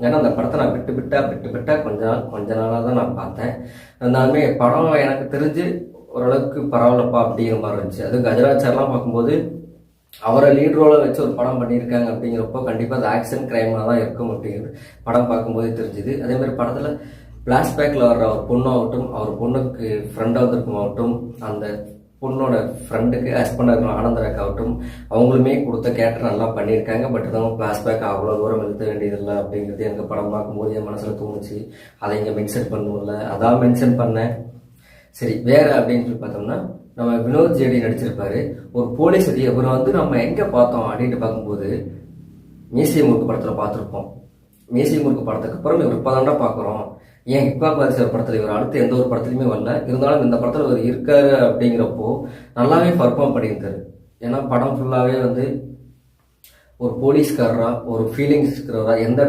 ஏன்னா அந்த படத்தை நான் விட்டு கொஞ்ச நாளாக தான் நான் பார்த்தேன். இருந்தாலுமே படம் எனக்கு தெரிஞ்சு ஓரளவுக்கு பரவாயில்லப்பா அப்படிங்கிற மாதிரி இருந்துச்சு. அதுவும் கஜராஜ் சார்லாம் பார்க்கும்போது அவரை லீட் ரோலை வச்சு ஒரு படம் பண்ணியிருக்காங்க அப்படிங்கிறப்போ கண்டிப்பாக அது ஆக்ஷன் கிரைமாக தான் இருக்கும் அப்படிங்கிறது படம் பார்க்கும்போதே தெரிஞ்சுது. அதேமாதிரி படத்தில் ஃப்ளாஷ்பேக்கில் வர்ற அவர் பொண்ணாகட்டும், அவர் பொண்ணுக்கு ஃப்ரெண்டாக வந்திருக்குமாகட்டும், அந்த பொண்ணோட ஃப்ரெண்டுக்கு ஹஸ்பண்டாக இருக்கிற ஆனந்தராக்காகட்டும், அவங்களுமே கொடுத்த கேரக்டர் நல்லா பண்ணியிருக்காங்க. பட் இருந்தாலும் ஃப்ளாஷ்பேக் அவ்வளோ தூரம் எழுத வேண்டியதில்லை அப்படிங்கிறது எனக்கு படம் பார்க்கும்போது என் மனசில் தோணுச்சு. அதை இங்கே மென்ஷன் பண்ணுவோம்ல, அதான் மென்ஷன் பண்ணேன். சரி, வேற அப்படின்னு சொல்லி பார்த்தோம்னா நம்ம வினோத் ஜேடி நடிச்சிருப்பாரு ஒரு போலீஸ் அதிகாரி. இவரை வந்து நம்ம எங்கே பார்த்தோம் அப்படின்ட்டு பார்க்கும்போது மீசிய முறுக்கு படத்தில் பார்த்துருப்போம். மீசிய முறுக்கு படத்துக்கு அப்புறம் இவர் இப்போ தாண்டா பார்க்குறோம். ஏன் ஹிப்ஹாப் பாதிசார் படத்தில் இவர் அடுத்து எந்த ஒரு படத்துலையுமே வரல. இருந்தாலும் இந்த படத்தில் இவர் இருக்காரு அப்படிங்கிறப்போ நல்லாவே பர்ஃபார்ம் பண்ணியிருந்தாரு. ஏன்னா படம் ஃபுல்லாகவே வந்து ஒரு போலீஸ்காரரா, ஒரு ஃபீலிங்ஸ் இருக்கிறவரா, எந்த